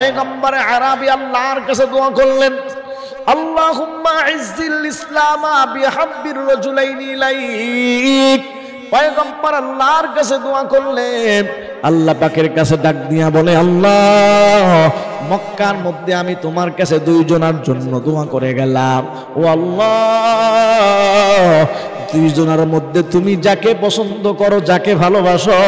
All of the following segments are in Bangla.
পয়গম্বর আরবি আল্লাহর কাছে দোয়া করলেন, আল্লাহুম্মা ইজ্জিল ইসলামা বিহাব্বির রাজুলাইনি ইলাইক। পয়গম্বর আল্লাহর কাছে দোয়া করলেন, আল্লাহ পাকের কাছে ডাক দিয়া বলে, আল্লাহ মক্কার মধ্যে আমি তোমার কাছে দুইজনের জন্য দোয়া করে গেলাম, ও আল্লাহ দুইজনের মধ্যে তুমি যাকে পছন্দ করো, যাকে ভালোবাসো,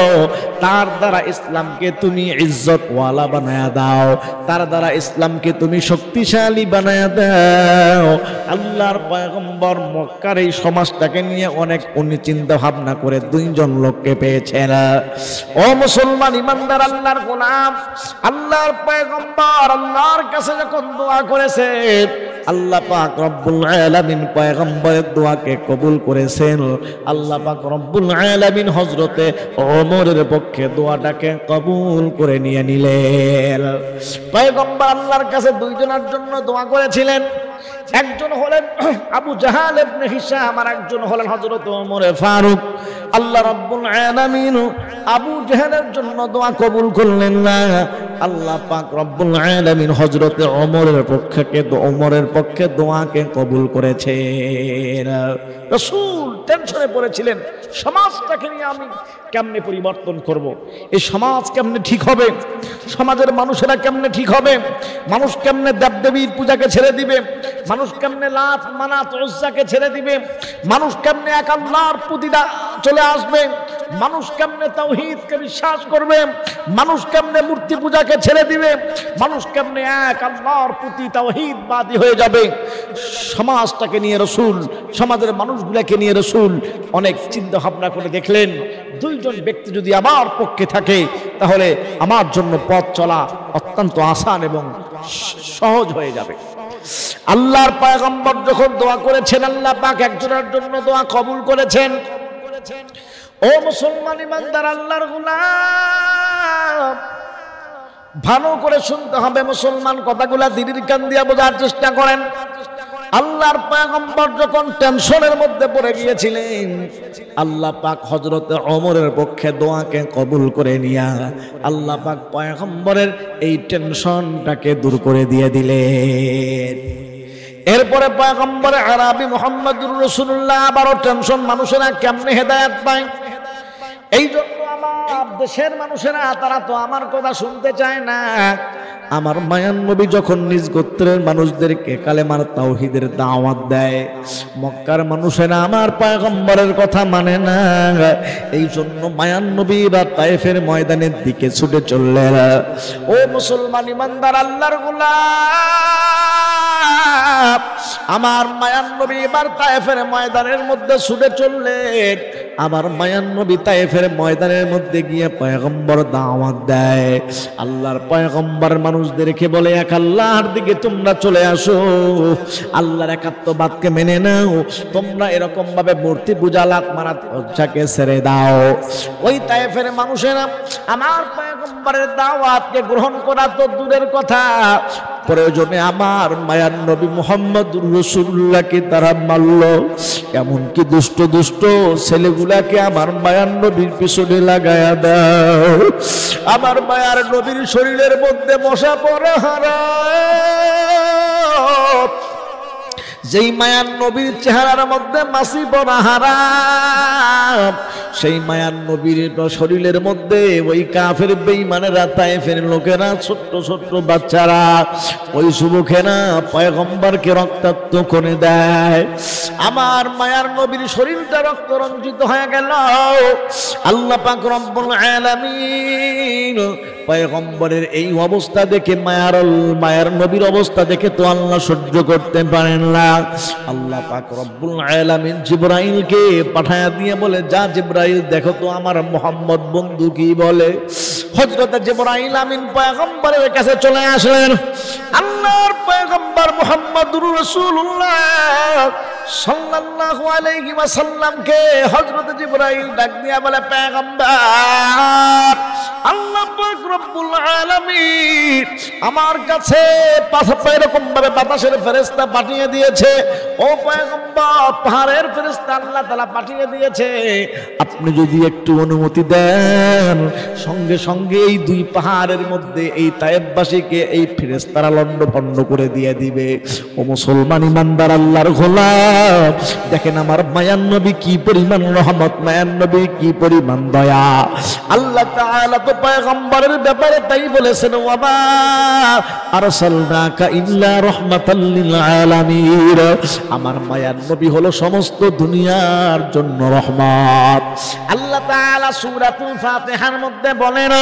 তার দ্বারা ইসলামকে তুমি ইজ্জতওয়ালা বানায়া দাও, তার দ্বারা ইসলামকে তুমি শক্তিশালী বানায়া দাও। আল্লাহর পয়গম্বর মক্কার এই সমাজটাকে নিয়ে অনেক চিন্তা ভাবনা করে দুইজন লোককে পেয়েছেন। ও মুসলমান ইমানদার আল্লাহর গোলাম, আল্লাহর পয়গম্বর আল্লাহর কাছে যখন দোয়া করেছে, আল্লাহ পাক রব্বুল আলামিন পয়গম্বরের দোয়াকে কবুল করেছেন। আল্লাহ পাক রব্বুল আলামিন হযরতে ওমরের পক্ষে দোয়াটাকে কবুল করে নিয়ে নিলেন। পয়গম্বর আল্লাহর কাছে দুইজনের জন্য দোয়া করেছিলেন, একজন হলেন আবু জাহাল ইবনে হিশাম, আর একজন হলেন হযরত ওমর ফারুক। আল্লাহ রাব্বুল আলামিন আবু জাহালের জন্য দোয়া কবুল করলেন না, আল্লাহ পাক রব্বুল আলামিন হযরতে ওমরের পক্ষে দোয়াকে কবুল করেছেন। রাসূল টেনশনে পড়েছিলেন, সমাজটাকে নিয়ে আমি কেমনে পরিবর্তন করব, এই সমাজ কেমনে ঠিক হবে, সমাজের মানুষেরা কেমনে ঠিক হবে, মানুষ কেমনে দেবদেবীর পূজাকে ছেড়ে দিবে, মানুষ কেমনে লাত মানাত উজ্জাকে ছেড়ে দিবে, মানুষ কেমনে এক আল্লাহর প্রতি চলে আসবে, মানুষ কেমনে তাওহীদকে বিশ্বাস করবে, মানুষ কেমনে মূর্তি পূজাকে ছেড়ে দিবে, মানুষ কেমনে এক আল্লাহর প্রতি তাওহীদবাদী হয়ে যাবে। সমাজটাকে নিয়ে রাসূল, সমাজের মানুষগুলোকে নিয়ে রাসূল অনেক চিন্তা ভাবনা করে দেখলেন, দুইজন ব্যক্তি যদি আমার পক্ষে থাকে তাহলে আমার জন্য পথ চলা অত্যন্ত আসান এবং সহজ হয়ে যাবে। আল্লাহর পয়গম্বর যখন দোয়া করেছেন, আল্লাহ পাক একজনের জন্য দোয়া কবুল করেছেন। ও মুসলমান ইমানদার আল্লাহর গোলাম, ভালো করে শুনতে হবে মুসলমান, কথাগুলা দিদির কান দিয়া বোঝার চেষ্টা করেন। আল্লাহর পয়গম্বর যখন টেনশনের মধ্যে পড়ে গিয়েছিলেন, আল্লাহ পাক হযরতে ওমরের পক্ষে দোয়াকে কবুল করে নিয়া আল্লাহ পাক পয়গম্বরের এই টেনশনটাকে দূর করে দিয়ে দিলেন। এরপরে পয়গম্বর আরবি মুহাম্মদুর রাসূলুল্লাহ আবারও টেনশন, মানুষেরা কেমনে হেদায়েত পায়। এই জন্য আমার দেশের মানুষেরা তারা তো আমার কথা শুনতে চায় না। আমার মায়ান নবী যখন নিজ গোত্রের মানুষদেরকে কালেমার তাওহীদের দাওয়াত দেয়, মক্কার মানুষেরা আমার পয়গম্বরের কথা মানে না। এই জন্য মায়ান নবী বা তায়েফের ময়দানের দিকে ছুটে চললেন। ও মুসলমান ইমানদার আল্লাহর গোলাম, আমার মায়ান নবী এবার তায়েফের ময়দানের মধ্যে ছুটে চললেন। আমার মায়ান নবী তায়েফের ময়দানের মধ্যে গিয়ে পয়গম্বর দাওয়াত দেয়। আল্লাহর পয়গম্বর মানুষদেরকে বলে, এক আল্লাহর দিকে তোমরা চলে আসো, আল্লাহর একাত্মবাদকে মেনে নাও, তোমরা এরকম ভাবে মূর্তি পূজা লাত মারাত উজ্জাকে ছেড়ে দাও। ওই তায়েফের মানুষেরা আমার পয়গম্বরের দাওয়াতকে গ্রহণ করা তো দূরের কথা, প্রয়োজনে আমার মায়ান নবী মুহাম্মদুর রাসূলুল্লাহকে তারা মারল, এমনকি দুষ্ট দুষ্ট ছেলেগুলাকে আমার মায়ান নবীর পিছনে লাগায়া দাও। আমার মায়ার নবীর শরীরের মধ্যে মশা পড়া হারাম, যেই মায়ার নবীর চেহারার মধ্যে মাছি পড়া হারাম, সেই মায়ার নবীর শরীরের মধ্যে ওই কাফের বেঈমানেরা তায়েফের লোকেরা, ছোট্ট ছোট্ট বাচ্চারা, ওই যুবকেরা পয়গম্বরকে রক্তাক্ত করে দেয়। আমার মায়ার নবীর শরীরটা রক্ত রঞ্জিত হয়ে গেল। আল্লাহ পাক রব্বুল আলামিন পয়গম্বরের এই অবস্থা দেখে, মায়ার নবীর অবস্থা দেখে তো আল্লাহ সহ্য করতে পারেন না। আল্লাহ পাক রব্বুল আলামিন জিবরাইলকে পাঠায়া দিয়ে বলে, যা জিবরাইল দেখো তো আমার মুহাম্মদ বন্ধু কি বলে। হযরত জিবরাইল আমিন পয়গম্বরের কাছে চলে আসলেন। আল্লাহর পয়গম্বর মুহাম্মদুর রাসূলুল্লাহ সাল্লাল্লাহু আলাইহি ওয়াসাল্লামকে হযরত জিবরাইল ডাক দিয়া বলে, পয়গম্বর, আল্লাহ পাক রব্বুল আলামিন আমার কাছে এরকম ভাবে বাতাসের ফেরেশতা পাঠিয়ে দিয়েছে। ও পয়গম্বর, পাহাড়ের ফেরেশতা আল্লাহ তাআলা পাঠিয়ে দিয়েছে। আপনি যদি একটু অনুমতি দেন, সঙ্গে সঙ্গে এই দুই পাহাড়ের মধ্যে এই তায়েববাসীকে এই ফেরেশতারা লন্ডভন্ড করে দিয়ে দিবে। ও মুসলমান ইমানদার আল্লাহর গোলাম, দেখেন আমার মায়ান নবী কি পরিমাণ রহমত, মায়ান নবী কি পরিমাণ দয়া। আল্লাহ তাআলা তো পয়গম্বরের ব্যাপারে তাই বলেছেন, ওয়া মা আরসালনাকা ইল্লা রাহমাতাল লিল আলামিন। আমার মায়ান নবী হলো সমস্ত দুনিয়ার জন্য রহমত। আল্লাহ তাআলা সূরাতুল ফাতিহার মধ্যে বলেন,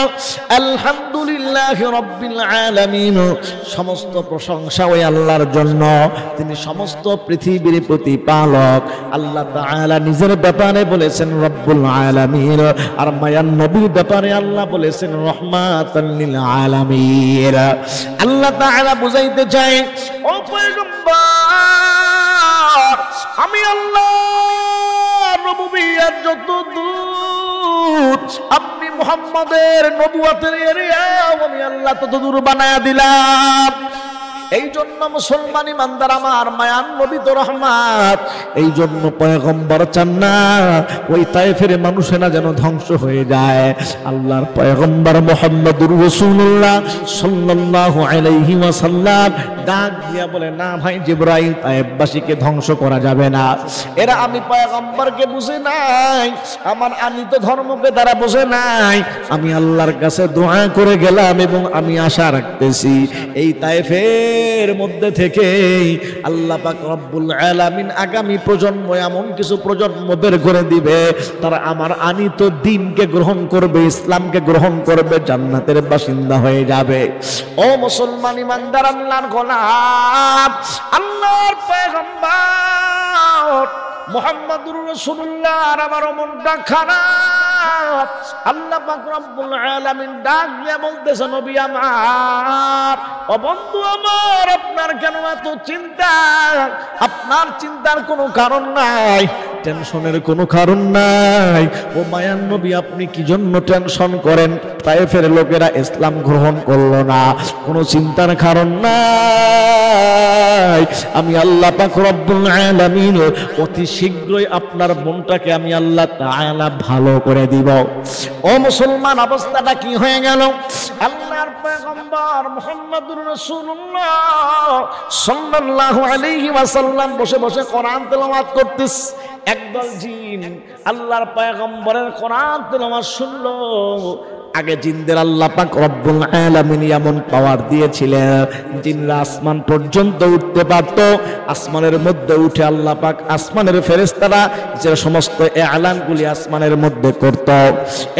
আলহামদুলিল্লাহি রাব্বিল আলামিন। সমস্ত প্রশংসা ওই আল্লাহর জন্য, তিনি সমস্ত পৃথিবীর প্রতিপালক। আল্লাহ তাআলা নিজের ব্যাপারে বলেছেন রব্বুল আলামিন, আর মায়ান নবীর ব্যাপারে আল্লাহ বলেছেন রহমাতাল লিল আলামিন। আল্লাহ তাআলা বুঝাইতে চাই, ও পয়গম্বর, আমি আল্লাহ রুবুবিয়্যাত যত দূর, আপনি মুহাম্মাদের নবুয়তের এরিয়া আমি আল্লাহ তত দূর বানায়া দিলাম। এই জন্য মুসলমান ইমানদার আমার মায়ান নবী তো রহমত। এই জন্য পয়গম্বর চান না ওই তায়েফের মানুষেরা যেন ধ্বংস হয়ে যায়। আল্লাহর পয়গম্বর মুহাম্মদুর রাসূলুল্লাহ সাল্লাল্লাহু আলাইহি ওয়াসাল্লাম ডাক দিয়া বলে, না ভাই জিবরাইল, তায়েফবাসীকে ধ্বংস করা যাবে না। এরা আমি পয়গম্বরকে বুঝে নাই, আমার আমি তো ধর্মকে তারা বুঝে নাই। আমি আল্লাহর কাছে দোয়া করে গেলাম এবং আমি আশা রাখতেছি এই তায়েফের এর মধ্যে থেকে আল্লাহ পাক রব্বুল আলামিন আগামী প্রজন্ম এমন কিছু প্রজন্ম বের করে দিবে, তারা আমার আনিত দ্বীনকে গ্রহণ করবে, ইসলামকে গ্রহণ করবে, জান্নাতের বাসিন্দা হয়ে যাবে। ও মুসলমান ইমানদার আল্লাহর গোলাম, আল্লাহর পয়গম্বর মুহাম্মদুর রাসূলুল্লাহ আর আমার মনটা খারাপ। আল্লাহ পাক রব্বুল আলামিন ডাক দিয়ে বলতেছে, নবী আমার, ও বন্ধু আমার, আপনার কেন এত চিন্তা? আপনার চিন্তার কোনো কারণ নাই, টেনশনের কোনো কারণ নাই। ও মায়ান নবী, আপনি কি জন্য টেনশন করেন? তায়েফের লোকেরা ইসলাম গ্রহণ করলো না, কোনো চিন্তার কারণ নাই। আমি আল্লাহ পাক রব্বুল আলামিন অতি শীঘ্রই আপনার মনটাকে আমি আল্লাহ তাআলা ভালো করে দিব। ও মুসলমান, অবস্থাটা কি হয়ে গেল? আল্লাহর পয়গম্বর মুহাম্মদুর রাসূলুল্লাহ সাল্লাল্লাহু আলাইহি ওয়াসাল্লাম বসে বসে কোরআন তেলাওয়াত করতেছে। একদল জিন আল্লাহর পয়গম্বরের কোরআন তেলাওয়াত শুনলো। আগে জিনদের আল্লাহ পাক রব্বুল আলামিন এমন পাওয়ার দিয়েছিলেন, জিনরা আসমান পর্যন্ত উঠতে পারত। আসমানের মধ্যে উঠে আল্লাহ পাক আসমানের ফেরেশতারা যে সমস্ত এলানগুলি আসমানের মধ্যে করত,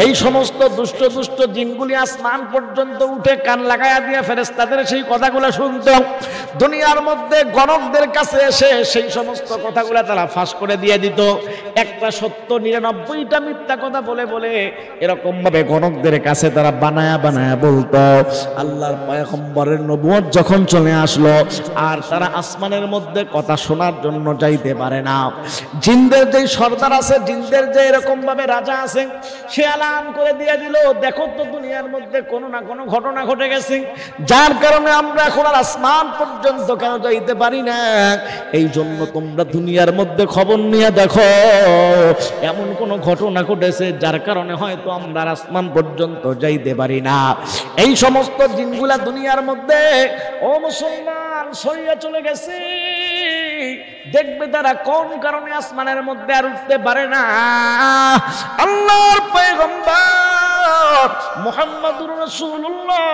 এই সমস্ত দুষ্ট দুষ্ট জিনগুলি আসমান পর্যন্ত উঠে কান লাগায়া দিয়ে ফেরেশতাদের সেই কথাগুলো শুনত। দুনিয়ার মধ্যে গণকদের কাছে এসে সেই সমস্ত কথাগুলো তারা ফাঁস করে দিয়ে দিত। একটা সত্য 99টা মিথ্যা কথা বলে বলে এরকম ভাবে গণকদের কাছে তারা বানায়া বানায়া বলতো। আল্লাহর পয়গম্বরের নবুয়ত যখন চলে আসলো, আর তারা আসমানের মধ্যে কথা শোনার জন্য যাইতে পারে না। জিনদের যে সর্দার আছে, জিনদের যে এরকম ভাবে রাজা আছে, সে এলান করে দিয়ে দিল, দেখো তো দুনিয়ার মধ্যে কোনো না কোনো ঘটনা ঘটে গেছে, যার কারণে আমরা এখন আর আসমান পর্যন্ত কেন যাইতে পারি না। এই জন্য তোমরা দুনিয়ার মধ্যে খবর নিয়ে দেখো, এমন কোন ঘটনা ঘটেছে যার কারণে হয়তো আমরা আসমান পর্যন্ত যাইতে পারি না। এই সমস্ত জিনগুলা দুনিয়ার মধ্যে, ও মুসলমান, সরিয়ে চলে গেছে। দেখবে তারা কোন কারণে আসমানের মধ্যে আর উঠতে পারে না। আল্লাহর পয়গম্বর মুহাম্মদুর রাসূলুল্লাহ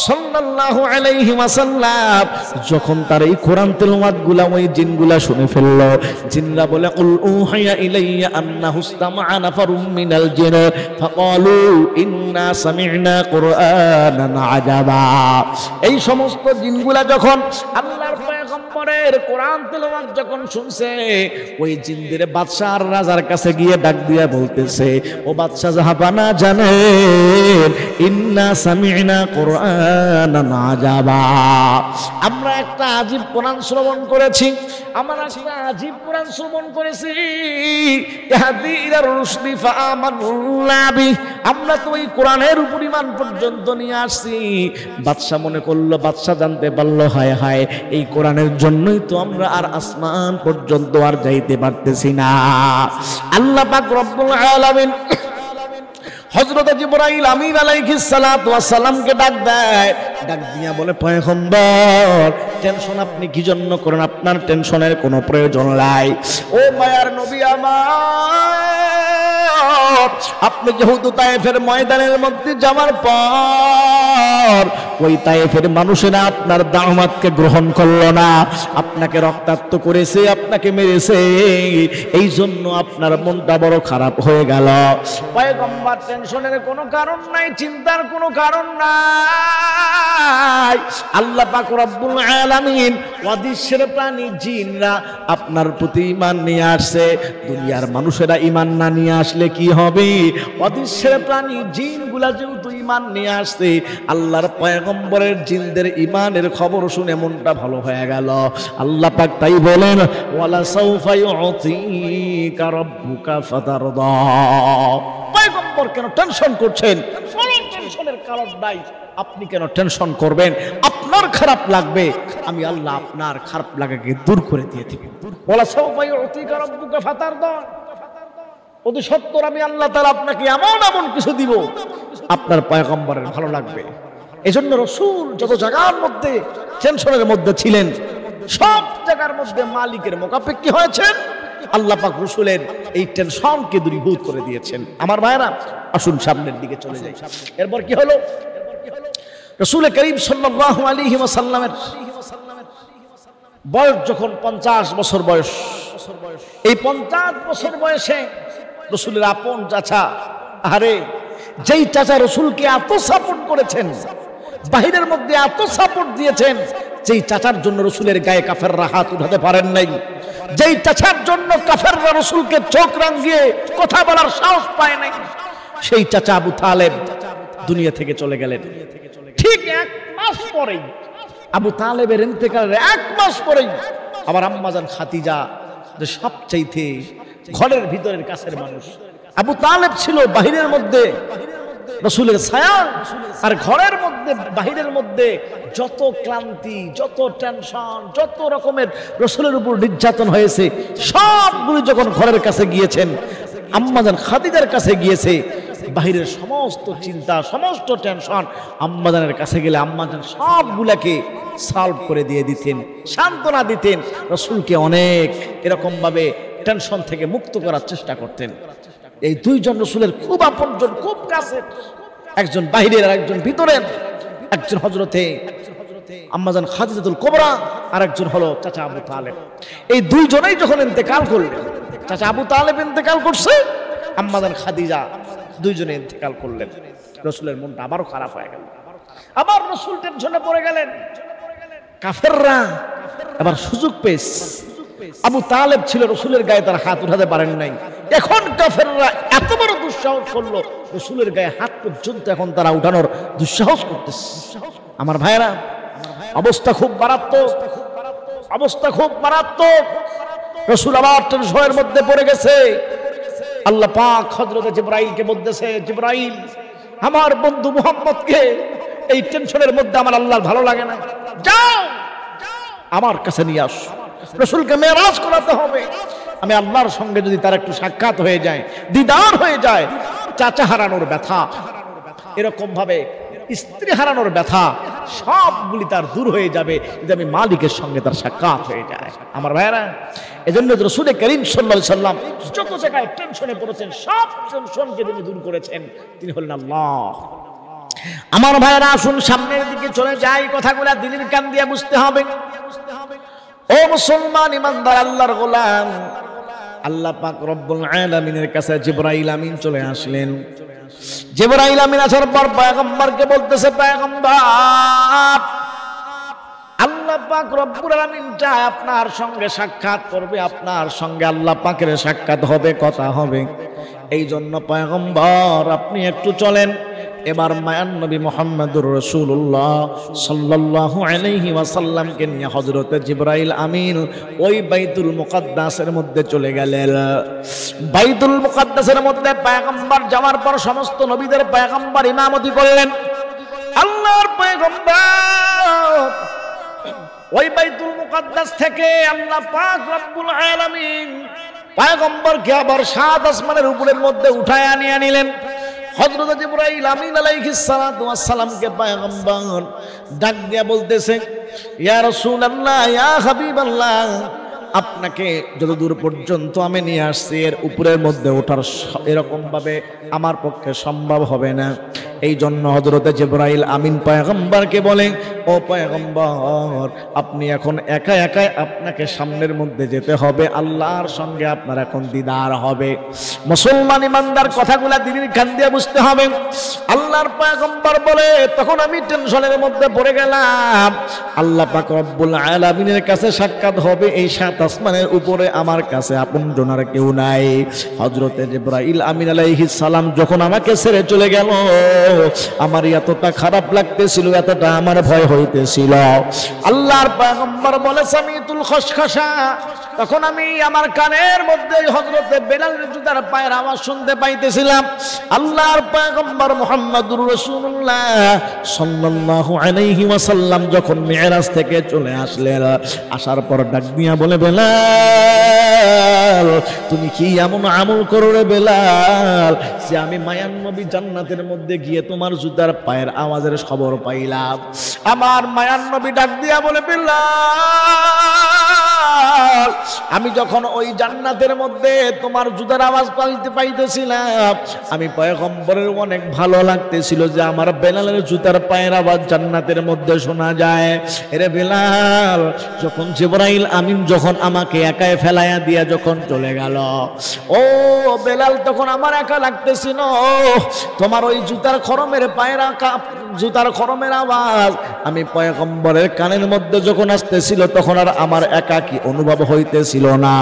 সাল্লাল্লাহু আলাইহি ওয়াসাল্লাম যখন তার এই কোরআন তেলাওয়াত গুলা ওই জিনগুলা শুনে ফেলল, জিনরা বলে, কুল উহিয়া ইলাইয়া আন্নাহু ইসতামা'a নাফারুম মিনাল জিন ফাকালু ইন্না সামি'না কুরআনান আজাবা। এই সমস্ত জিনগুলা যখন আল্লাহর পয়গম্বরের কোরআন তেলাওয়াত যখন শুনছে, ওই জিনদের বাদশা আর রাজার কাছে গিয়ে ডাক দিয়া বলতেছে, ও বাদশা জাহাপানা জানেন, ইন্না সামি'না কুরআনান আজাবা, আমরা একটা আজীব কোরআন শ্রবণ করেছি, আমরা একটা আজীব কোরআন শ্রবণ করেছি। ইহদি ইলা রুশদি ফাআমান্না বি, আমরা তো ওই কোরআনের উপর ঈমান পর্যন্ত নিয়ে আসছি। বাদশা মনে করলো, বাদশা জানতে পারলো, হায় হায় এই কোরআনের জন্যই তো আমরা আর আসমান পর্যন্ত আর যাইতে পারতেছি না। আল্লাহ পাক রব্বুল আলামিন হযরত জিবরাইল আমিন আলাইহিস সালাতু ওয়াস সালামকে ডাক দেয়, ডাক দিয়া বলে, পয়গম্বর টেনশন আপনি কি জন্য করেন? আপনার টেনশনের কোনো প্রয়োজন নাই। ও মায়ার নবী আমার, আপনি যেহেতু তায়েফের ময়দানের মধ্যে যাওয়ার পর ওই তায়েফের মানুষেরা আপনার দাওয়াতকে গ্রহণ করলো না, আপনাকে রক্তাক্ত করেছে, আপনাকে মেরেছে, এই জন্য আপনার মনটা বড় খারাপ হয়ে গেল। পয়গম্বর টেনশনের কোনো কারণ নাই, চিন্তার কোনো কারণ নাই। আল্লাহ পাক রব্বুল আলামিন অদৃশ্যের প্রাণী জিনরা আপনার প্রতি ঈমান নিয়ে আসছে। দুনিয়ার মানুষেরা ঈমান না নিয়ে আসলে কি হবে? অদৃশ্যের প্রাণী জিনগুলা যেহেতু ঈমান নিয়ে আসছে, আল্লাহর পয়গম্বরের জিনদের ঈমানের খবর শুনে মনটা ভালো হয়ে গেল। আল্লাহ পাক তাই বলেন, ওয়ালা সাউফা ইউতিকা রাব্বুকা ফাতারদা। পয়গম্বর কেন টেনশন করছেন? কোনো টেনশনের কারণ নাই। আপনি কেন টেনশন করবেন? আপনার খারাপ লাগবে, আমি আল্লাহ আপনার খারাপ লাগাকে দূর করে দিয়ে থাকি। ওয়ালা সাউফা ইউতিকা রাব্বুকা ফাতারদা। অতি সত্তর আমি আল্লাহ তাআলা আপনাকে এমন এমন কিছু দিব, আপনার পয়গম্বরের ভালো লাগবে। এজন্য রাসূল যত জায়গার মধ্যে টেনশনের মধ্যে ছিলেন, সব জায়গার মধ্যে মালিকের মুখাপেক্ষী হয়েছেন। আল্লাহ পাক রাসূলের এই টেনশনকে দূরীভূত করে দিয়েছেন। আমার ভাইরা, আসুন সামনের দিকে চলে যাই। এরপর কি হলো? রাসূল করিম সাল্লাল্লাহু আলাইহি ওয়াসাল্লামের বয়স যখন 50 বছর বয়স, এই 50 বছর বয়সে রাসূলের আপন চাচা, আরে যেই চাচা রাসূলকে এত সাপোর্ট করেছেন, বাহিরের মধ্যে এত সাপোর্ট দিয়েছেন, যেই চাচার জন্য রাসূলের গায়ে কাফেররা হাত উঠাতে পারেন নাই, যেই চাচার জন্য কাফেররা রাসূলকে চোখ রাঙিয়ে কথা বলার সাহস পায় নাই, সেই চাচা আবু তালেব দুনিয়া থেকে চলে গেলেন। ঠিক 1 মাস পরেই, আবু তালেবের ইন্তেকালের 1 মাস পরেই আমার আম্মাজান খাদিজা, যে সবচাইতে ঘরের ভিতরের কাছের মানুষ, আবু তালেব ছিল বাহিরের মধ্যে রাসূলের ছায়া, আর ঘরের মধ্যে বাহিরের মধ্যে যত ক্লান্তি, যত টেনশন, যত রকমের রাসূলের উপর নির্যাতন হয়েছে, সবগুলো যখন ঘরের কাছে গিয়েছেন, আম্মাজান খাদিজার কাছে গিয়েছে, বাহিরের সমস্ত চিন্তা, সমস্ত টেনশন আম্মাজানের কাছে গেলে আম্মাজান সবগুলাকে সলভ করে দিয়ে দিতেন, সান্ত্বনা দিতেন, রাসূলকে অনেক এরকম ভাবে টেনশন থেকে মুক্ত করার চেষ্টা করতেন। এই দুইজন রাসূলের খুব আপনজন, খুব কাছের, একজন বাহিরের আর একজন ভিতরের, একজন হযরতে আম্মাজান খাদিজাতুল কুবরা আর একজন হলো চাচা আবু তালেব। এই দুইজনেই যখন ইন্তেকাল করলেন, চাচা আবু তালেব ইন্তেকাল করছে, আম্মাজান খাদিজা দুইজনে ইন্তেকাল করলেন। রাসূলের মনটা আবারও খারাপ হয়ে গেল, আবার রাসূল টেনশনে পড়ে গেলেন। কাফেররা আবার সুযোগ পেয়েছে, আবু তালেব ছিল রাসূলের গায়ে তার হাত উঠাতে পারেন নাই, এখন কাফেররা এত বড় দুঃসাহস করলো, রাসূলের গায়ে হাত পর্যন্ত এখন তারা উঠানোর দুঃসাহস করতেছে। আমার ভাইরা, অবস্থা খুব মারাত্মক, অবস্থা খুব মারাত্মক। রাসূল আবার টেনশনের মধ্যে পড়ে গেছে। আল্লাহ পাক হযরত জিবরাইলকে বলতেছে, জিবরাইল, আমার বন্ধু মুহাম্মদকে এই টেনশনের মধ্যে আমার আল্লাহর ভালো লাগে না, যাও আমার কাছে নিয়ে আস। রাসূলকে মেরাজ করাতে হবে। আমি আল্লাহর সঙ্গে যদি তার একটু সাক্ষাৎ হয়ে যায়, দিদার হয়ে যায়, চাচা হারানোর ব্যথা, এরকম ভাবে স্ত্রী হারানোর ব্যথা, সবগুলি তার দূর হয়ে যাবে যদি আমি মালিকের সঙ্গে তার সাক্ষাৎ হয়ে যায়। আমার ভাইরা, এজন্য রাসূল করিম সাল্লাল্লাহু আলাইহি সাল্লাম যত জায়গায় টেনশনে পড়েছেন, সব টেনশনকে তিনি দূর করেছেন, তিনি হলেন আল্লাহ। আমার ভাইরা, আসুন সামনের দিকে চলে যাই, কথাগুলো দিলের কান দিয়ে বুঝতে হবে। ও মুসলমান ইমানদার আল্লাহর গোলাম, আল্লাহ পাক রব্বুল আলামিনের কাছে জিবরাইল আমিন চলে আসলেন। জিবরাইল আমিন আসার পর পয়গম্বরকে বলতেছে, পয়গম্বর, আল্লাহ পাক রব্বুল আলামিন চায় আপনার সঙ্গে সাক্ষাৎ করবে, আপনার সঙ্গে আল্লাহ পাকের সাক্ষাৎ হবে, কথা হবে। এই জন্য পয়গম্বর আপনি একটু চলেন, এবার মায়ান নবী মুহাম্মদুর রাসূলুল্লাহ সাল্লাল্লাহু আলাইহি ওয়াসাল্লামকে নিয়ে হযরত জিবরাইল আমিন ওই বাইতুল মুকাদ্দাসের মধ্যে চলে গেলেন। বাইতুল মুকাদ্দাসের মধ্যে পয়গম্বর যাওয়ার পর সমস্ত নবীদের পয়গম্বর ইমামতি করলেন। আল্লাহর পয়গম্বর ওই বাইতুল মুকাদ্দাস থেকে আল্লাহ পাক রব্বুল আলামিন পয়গম্বরকে আবার সাত আসমানের উপরের মধ্যে উঠায় আনিয়ে নিলেন। হযরত জিবরাইল আমিন আলাইহিস সালাতু ওয়াস সালামকে পয়গম্বর ডাক দিয়া বলতেছে, ইয়া রাসূলুল্লাহ, ইয়া হাবিবাল্লাহ, আপনাকে যতদূর পর্যন্ত আমি নিয়ে আসছি এর উপরের মধ্যে ওঠার এরকম ভাবে আমার পক্ষে সম্ভব হবে না। এই জন্য হযরত জিবরাইল আমিন পয়গম্বরকে বলে, ও পয়গম্বর, আপনি এখন একা একাই আপনাকে সামনের মধ্যে যেতে হবে, আল্লাহর সঙ্গে আপনার এখন দিদার হবে। মুসলমান ইমানদার কথাগুলা দিনের কান দিয়ে বুঝতে হবে। আল্লাহর পয়গম্বর বলে, তখন আমি টেনশনের মধ্যে পড়ে গেলাম। আল্লাহ পাক রব্বুল আলামিনের কাছে সাক্ষাৎ হবে, এই সাত আসমানের উপরে আমার কাছে আপনজন আর কেউ নাই। হযরত জিবরাইল আমিন আলাইহিস সালাম যখন আমাকে ছেড়ে চলে গেল, আমার এতটা খারাপ লাগতেছিল, এতটা আমার ভয় হইতেছিল। আল্লাহর পয়গম্বর বলে, সামিতুল খসখসা, তখন আমি আমার কানের মধ্যে হযরত বেলালের জুতার পায়ের আওয়াজ শুনতে পাইতেছিলাম। আল্লাহর পয়গম্বর মুহাম্মদুর রাসূলুল্লাহ সাল্লাল্লাহু আলাইহি ওয়াসাল্লাম যখন মিরাজ থেকে চলে আসলেন, আসার পর ডাক দিয়া বলে, বেলাল, তুমি কি এমন আমল করো রে বেলাল, যে আমি মায়ান নবী জান্নাতের মধ্যে গিয়ে তোমার জুতার পায়ের আওয়াজের খবর পাইলাম। আমার মায়ান নবী ডাক দিয়া বলে, বেলাল, আমি যখন ওই জান্নাতের মধ্যে তোমার জুতার আওয়াজ পাইতেছিলাম, আমি পয়গম্বরের অনেক ভালো লাগতেছিল যে আমার বেলালের জুতার পায়ের আওয়াজ জান্নাতের মধ্যে শোনা যায়। এরে বেলাল, যখন জিবরাইল আমিন যখন আমাকে একাই ফেলাইয়া দিয়া যখন চলে গেল, ও বেলাল, তখন আমার একা লাগতেছিল। তোমার ওই জুতার খরমের পায়ের জুতার খরমের আওয়াজ আমি পয়গম্বরের কানের মধ্যে যখন আসতেছিল, তখন আর আমার একাকী অনুভব হইতেছিল না।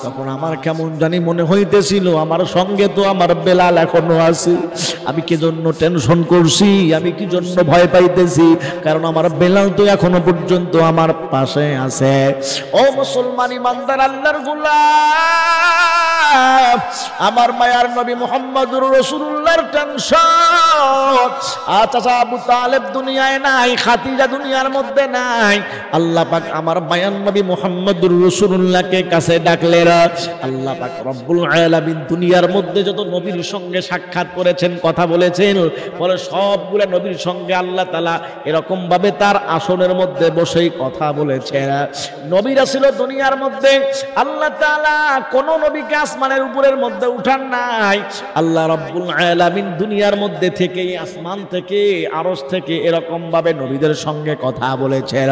তখন আমার কেমন জানি মনে হইতেছিল আমার সঙ্গে তো আমার বেলাল এখনো আছে। আমি কি জন্য টেনশন করছি, আমি কি জন্য ভয় পাইতেছি, কারণ আমার বেলাল তো এখনো পর্যন্ত আমার পাশে আছে। ও মুসলমান ইমানদার আল্লাহর গোলাম, আমার মায়ার নবী মুহাম্মদুর রাসূলুল্লাহর টেনশন, চাচা আবু তালেব দুনিয়ায় নাই, খাদিজা দুনিয়ার মধ্যে নাই। আল্লাহ পাক আমার মায়ার নবী মুহাম্মদুর রাসূলুল্লাহকে কাছে ডাকলেন। আল্লাহ পাক রব্বুল আলামিন দুনিয়ার মধ্যে যত নবীর সঙ্গে সাক্ষাৎ করেছেন, কথা বলেছেন, বলে সবগুলো নবীর সঙ্গে আল্লাহ তাআলা এরকম ভাবে তার আসনের মধ্যে বসেই কথা বলেছেন। নবীরা ছিল দুনিয়ার মধ্যে, আল্লাহ তাআলা কোন নবীকে আসমানের উপরের মধ্যে উঠান নাই। আল্লাহ রাব্বুল আলামিন দুনিয়ার মধ্যে থেকে, আসমান থেকে, আরশ থেকে এরকম ভাবে নবীদের সঙ্গে কথা বলেছেন।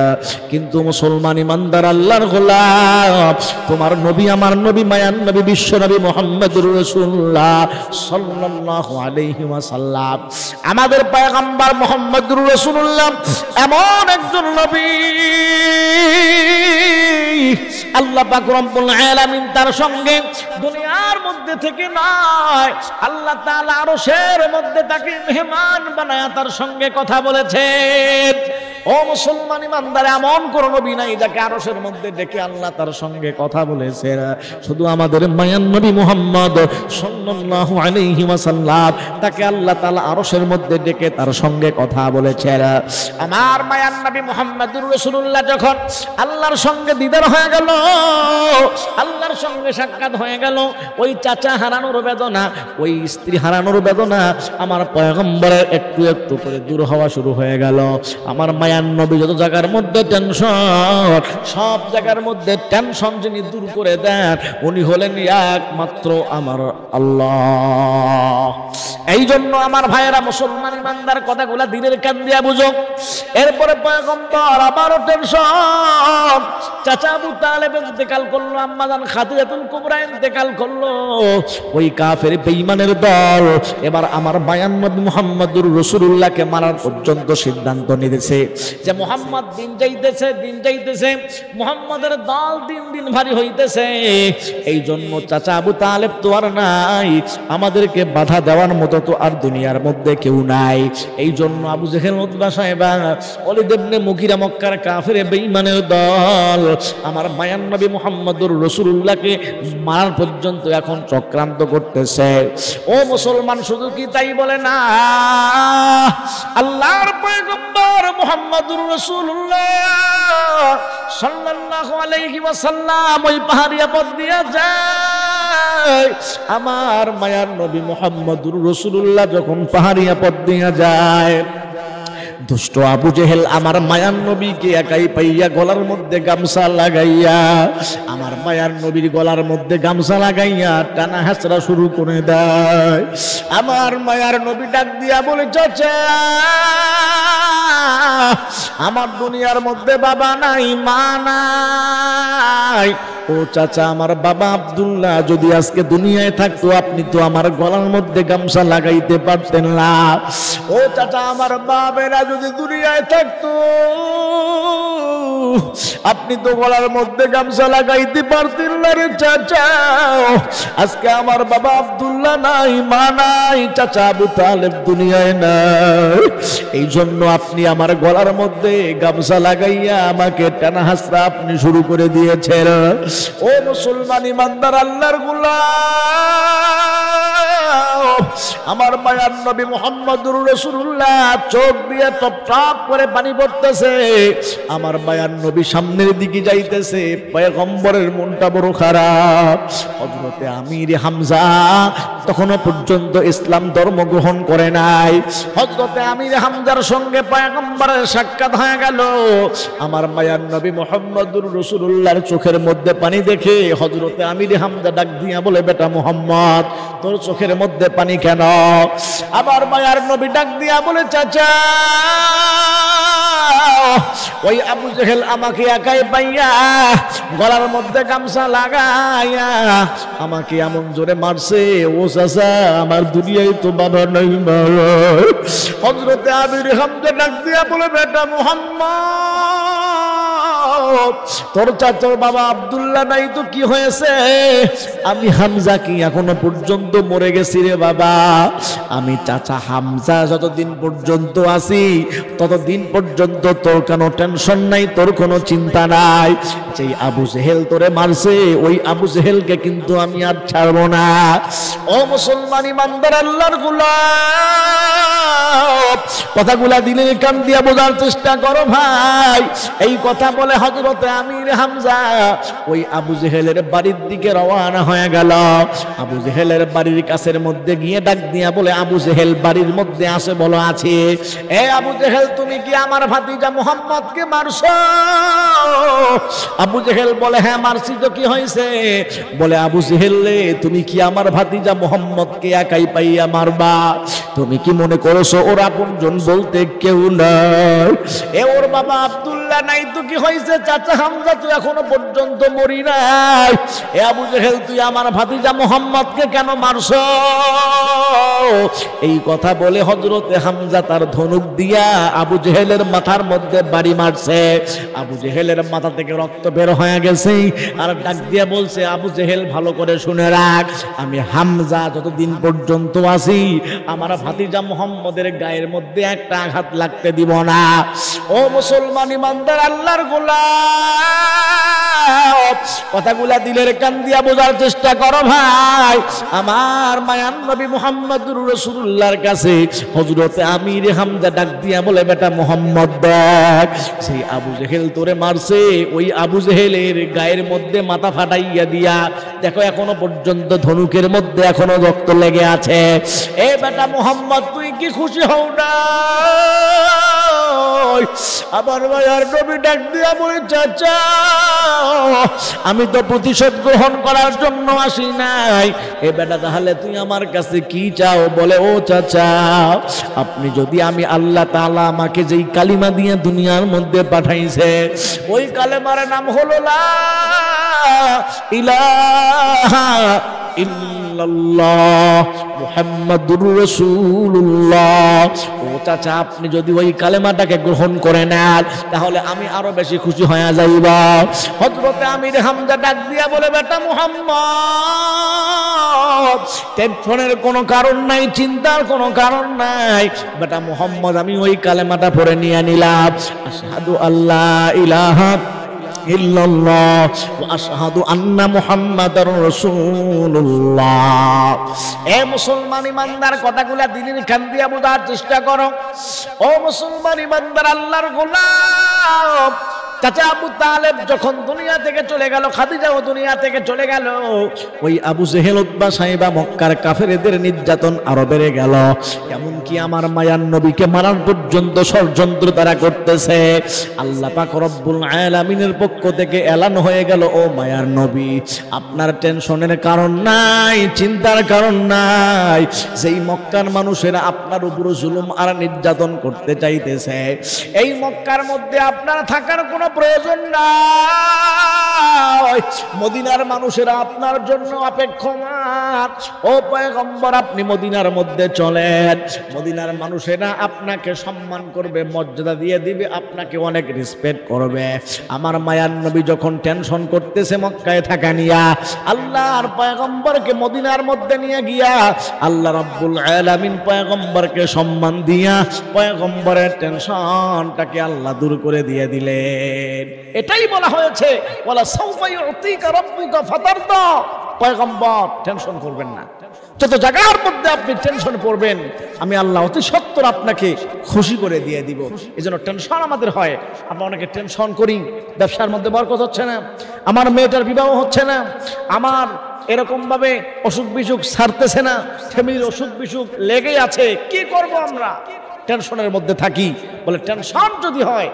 কিন্তু মুসলমান ইমানদার আল্লাহর গোলাম, তোমার নবী, আমার নবী, মায়ান নবী, বিশ্ব নবী মুহাম্মদুর রাসূলুল্লাহ সাল্লাল্লাহু আলাইহি ওয়াসাল্লাম, আমাদের পয়গম্বর মুহাম্মদুর রাসূলুল্লাহ এমন একজন নবী, আল্লাহ পাক রব্বুল আলামিন তার সঙ্গে দুনিয়ার মধ্যে থেকে নয়, আল্লাহ তাআলা আরশের মধ্যে তাকে মেহমান বানায়া তার সঙ্গে কথা বলেছেন। ও মুসলমান ইমানদার, এমন কোন নবী নাই যাকে আরশের মধ্যে ডেকে আল্লাহ তার সঙ্গে কথা বলেছেন। শুধু আমাদের মায়ান নবী মুহাম্মদ সাল্লাল্লাহু আলাইহি ওয়াসাল্লাম, তাকে আল্লাহ তাআলা আরশের মধ্যে ডেকে তার সঙ্গে কথা বলেছেন। আমার মায়ান নবী মুহাম্মদুর রাসূলুল্লাহ যখন আল্লাহর সঙ্গে দিদার হয়ে গেল, আল্লাহর সঙ্গে সাক্ষাৎ হয়ে গেল, ওই চাচা হারানোর বেদনা, ওই স্ত্রী হারানোর বেদনা আমার পয়গম্বরের একটু একটু করে দূর হওয়া শুরু হয়ে গেল। আমার মায়ান নবী যত জায়গার মধ্যে টেনশন, সব জায়গার মধ্যে টেনশন যিনি দূর করে দেন, উনি হলেন একমাত্র আমার আল্লাহ। এই জন্য আমার ভাইয়েরা, মুসলমান ইমানদার কথাগুলা দিনের কান দিয়া বুঝো। এরপরে পয়গম্বর আবারও টেনশন, চাচা আবু তালেব ইন্তেকাল করলো, আম্মাজান খাদিজাতুল কুবরা ইন্তেকাল করলো, ওই কাফের বেঈমানের দল এবার আমার মায়ান নবী মুহাম্মদুর রাসূলুল্লাহকে মারার পর্যন্ত সিদ্ধান্ত নিয়েছে। যে মুহাম্মদ দিন যাইতেছে মুহাম্মাদের দল দিন দিন ভারী হইতেছে, এই জন্য চাচা আবু তালেব তো আর নাই, আমাদেরকে বাধা দেওয়ার মতো তো আর দুনিয়ার মধ্যে কেউ নাই। এই জন্য আবু জেহেল, উতবা, সাইবা, ওয়ালিদ ইবনে মুগিরা, মক্কার কাফের বেঈমানের দল আমার মায়ার নবী মুহাম্মদুর রাসূলুল্লাহকে মারার পর্যন্ত এখন চক্রান্ত করতেছে। ও মুসলমান, শুধু কি তাই বলে না, আল্লাহর পয়গম্বর মুহাম্মদুর রাসূলুল্লাহ সাল্লাল্লাহু আলাইহি ওয়াসাল্লাম ওই পাহাড়িয়া পথ দিয়ে যায়। আমার মায়ার নবী মুহাম্মদুর রাসূলুল্লাহ যখন পাহাড়িয়া পথ দিয়ে যায়, দুষ্ট আবু জেহেল আমার মায়ার নবীকে একাই পাইয়া গলার মধ্যে গামছা লাগাইয়া, আমার মায়ার নবীর গলার মধ্যে গামছা লাগাইয়া টানা হাসরা শুরু করে দেয়। আমার মায়ার নবী ডাক দিয়া বলে, চাচা আমার দুনিয়ার মধ্যে বাবা নাই, মা নাই। ও চাচা, আমার বাবা আব্দুল্লাহ যদি আজকে দুনিয়ায় থাকতো, আপনি তো আমার গলার মধ্যে গামছা লাগাইতে পারতেন না। ও চাচা, আমার বাবেরা যদি দুনিয়ায় থাকতো, আপনি তো গলার মধ্যে গামছা লাগাইতে পারতেন না রে চাচা। আজকে আমার বাবা আব্দুল্লাহ নাই, মা নাই, চাচা আবু তালেব দুনিয়ায় নাই, এই জন্য আপনি আমার গলার মধ্যে গামছা লাগাইয়া আমাকে টানা হাসরা আপনি শুরু করে দিয়েছেন। ও মুসলমান ইমানদার আল্লাহর গোলাম, আমার মায়ার নবী মুহাম্মদুর রাসূলুল্লাহ চোখ দিয়ে টপ টপ করে পানি পড়তেছে। আমার মায়ার নবী সামনের দিকে যাইতেছে, পয়গম্বরের মনটা বড় খারাপ। হযরতে আমির হামজা তখনও পর্যন্ত ইসলাম ধর্ম গ্রহণ করে নাই। হযরতে আমির হামজার সঙ্গে পয়গম্বরের সাক্ষাৎ হয়ে গেল। আমার মায়ার নবী মুহাম্মদুর রাসূলুল্লাহর চোখের মধ্যে পানি দেখে হযরতে আমির হামজা ডাক দিয়া বলে, বেটা মুহাম্মদ, তোর চোখের মধ্যে পানি কেন? আবার মায়ার নবী ডাক দিয়া বলে, চাচা ওই আবু জেহেল আমাকে একাই পাইয়া গলার মধ্যে গামছা লাগাইয়া আমাকে এমন জোরে মারছে, ও চাচা আমার দুনিয়ায় তো বাবা নাই। হযরতে আমির হামজা ডাক দিয়া বলে, বেটা মুহাম্মদ, তোর চাচার বাবা আব্দুল্লাহ নাই তো কি হয়েছে? আমি হামজা কি এখনো পর্যন্ত মরে গেছি রে বাবা? আমি চাচা হামজা যতদিন পর্যন্ত আছি ততদিন পর্যন্ত তোর কোনো টেনশন নাই, তোর কোনো চিন্তা নাই। যেই আবু জেহেল তোরে মারছে, ওই আবু জেহেলকে কিন্তু আমি আর ছাড়বো না। ও মুসলমান ইমানদার আল্লাহর গোলাম, কথাগুলা দিলের কান দিয়া বোঝার চেষ্টা করো ভাই। এই কথা বলে হযরতে আমির হামজা ওই আবু জেহেলের বাড়ির দিকে রওনা হয়ে গেল। আবু জেহেলের বাড়ির কাছের মধ্যে গিয়ে ডাক দিয়া বলে, আবু জেহেল বাড়ির মধ্যে আসে? বলো আছে। এ আবু জেহেল, তুমি কি আমার ভাতিজা মুহাম্মদকে মারছো? আবু জেহেল বলে, হ্যাঁ মারছি তো কি হয়েছে? বলে, আবু জেহেল রে, তুমি কি আমার ভাতিজা মুহাম্মদকে একাই পাইয়া মারবা? তুমি কি মনে করছো ওর আপনজন বলতে কেউ নাই? এ ওর বাবা আব্দুল্লাহ নাই তো কি হয়েছে? চাচা হামজা তো এখনো পর্যন্ত মরি নাই। এ আবু জেহেল, তুই আমার ভাতিজা মুহাম্মদকে কেন মারছো? এই কথা বলে হযরতে হামজা তার ধনুক দিয়া আবু জেহেলের মাথার মধ্যে বাড়ি মারছে। আবু জেহেলের মাথা থেকে রক্ত বের হয়ে গেছে। আর ডাক দিয়া বলছে, আবু জেহেল ভালো করে শুনে রাখ, আমি হামজা যতদিন পর্যন্ত আছি আমার ভাতিজা মুহাম্মদের গায়ের মধ্যে একটা আঘাত লাগতে দিব না। ও মুসলমান ইমানদার আল্লাহর গোলাম, কথাগুলা দিলের কান দিয়া বোঝার চেষ্টা করো ভাই। আমার মায়ার নবী মুহাম্মদুর রাসূলুল্লাহর কাছে হযরতে আমির হামজা ডাক দিয়া বলে, বেটা মুহাম্মদ দেখ, সেই আবু জেহেল তোরে মারছে, ওই আবু জেহেলের গায়ের মধ্যে মাথা ফাটাইয়া দিয়া দেখো এখনো পর্যন্ত ধনুকের মধ্যে এখনো রক্ত লেগে আছে। এ বেটা মুহাম্মদ, তুই কি খুশি হও না? আবার মায়ার নবী ডাক দিয়া বলে, চাচা আমি তো প্রতিশোধ গ্রহণ করার জন্য আসি নাই। এ বেটা, তাহলে তুই আমার কাছে কি চাও? বলে, ও চাচা, আপনি যদি আমি আল্লাহ তাআলা আমাকে যেই কালিমা দিয়ে দুনিয়ার মধ্যে পাঠাইছে, ওই কালেমার নাম হলো লা ইলাহা ইল্লাল্লাহ মুহাম্মাদুর রাসূলুল্লাহ। ও চাচা, আপনি যদি ওই কালেমার কালেমাটাকে গ্রহণ করে নেন, তাহলে আমি আরো বেশি খুশি হয়ে যাইব। হযরতে আমির হামজা ডাক দিয়া বলে, বেটা মুহাম্মদ, টেনশনের কোনো কারণ নাই, চিন্তার কোনো কারণ নাই। বেটা মুহাম্মদ, আমি ওই কালেমাটা পড়ে নিয়ে নিলাম, আশহাদু আল্লা ইলাহা ইল্লাল্লাহ ওয়া আশহাদু আন্না মুহাম্মাদার রাসূলুল্লাহ। এ মুসলমান ইমানদার, কথাগুলা দিনের কান দিয়া বোঝার চেষ্টা করো। ও মুসলমান ইমানদার, আল্লাহর গোলাম চাচা আবু তালেব যখন দুনিয়া থেকে চলে গেল, খাদিজাও দুনিয়া থেকে চলে গেল, ওই আবু জেহেল, উতবা, সাইবা, মক্কার কাফেরদের নির্যাতন আরো বেড়ে গেল। এমনকি আমার মায়ার নবীকে মারার পর্যন্ত ষড়যন্ত্র তারা করতেছে। আল্লাহ পাক রব্বুল আলামিনের পক্ষ থেকে এলান হয়ে গেল, ও মায়ার নবী, আপনার টেনশনের কারণ নাই, চিন্তার কারণ নাই। যেই মক্কার মানুষেরা আপনার উপর জুলুম আর নির্যাতন করতে চাইতেছে, এই মক্কার মধ্যে আপনার থাকার কোনো প্রয়োজন নাই। মদিনার মানুষেরা আপনার জন্য অপেক্ষমান। ও পয়গম্বর, আপনি মদিনার মধ্যে চলেন, মদিনার মানুষেরা আপনাকে সম্মান করবে, মর্যাদা দিয়ে দিবে, আপনাকে অনেক রেসপেক্ট করবে। আমার মায়ার নবী যখন টেনশন করতেছে মক্কায় থাকা নিয়া, আল্লাহর পয়গম্বরকে মদিনার মধ্যে নিয়ে গিয়া আল্লাহ রাব্বুল আলামিন পয়গম্বরকে সম্মান দিয়া পয়গম্বরের টেনশনটাকে আল্লাহ দূর করে দিয়ে দিলেন। এটাই বলা হয়েছে, ওয়ালা সাউফা ইউতিকা রাব্বুকা ফাতারদা। পয়গম্বর, টেনশন করবেন না। যত জায়গার মধ্যে আপনি টেনশন করবেন, আমি আল্লাহ অতি সত্বর আপনাকে খুশি করে দিয়ে দিব। এই জন্য টেনশন আমাদের হয়। আমরা অনেকে টেনশন করি, ব্যবসার মধ্যে বরকত হচ্ছে না, আমার মেয়েটার বিবাহ হচ্ছে না, আমার এরকম ভাবে অসুখ বিসুখ ছাড়তেছে না, ফ্যামিলির অসুখ বিসুখ লেগেই আছে, কি করব আমরা? টেনশনের মধ্যে থাকি। বলে টেনশন যদি হয়,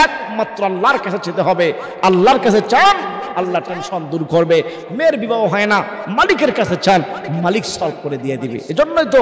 একমাত্র আল্লাহর কাছে যেতে হবে। আল্লাহর কাছে চান, আল্লাহ টেনশন দূর করবে। মেয়ের বিবাহ হয় না, মালিকের কাছে চান, মালিক সলভ করে দিয়ে দিবে। এজন্যই তো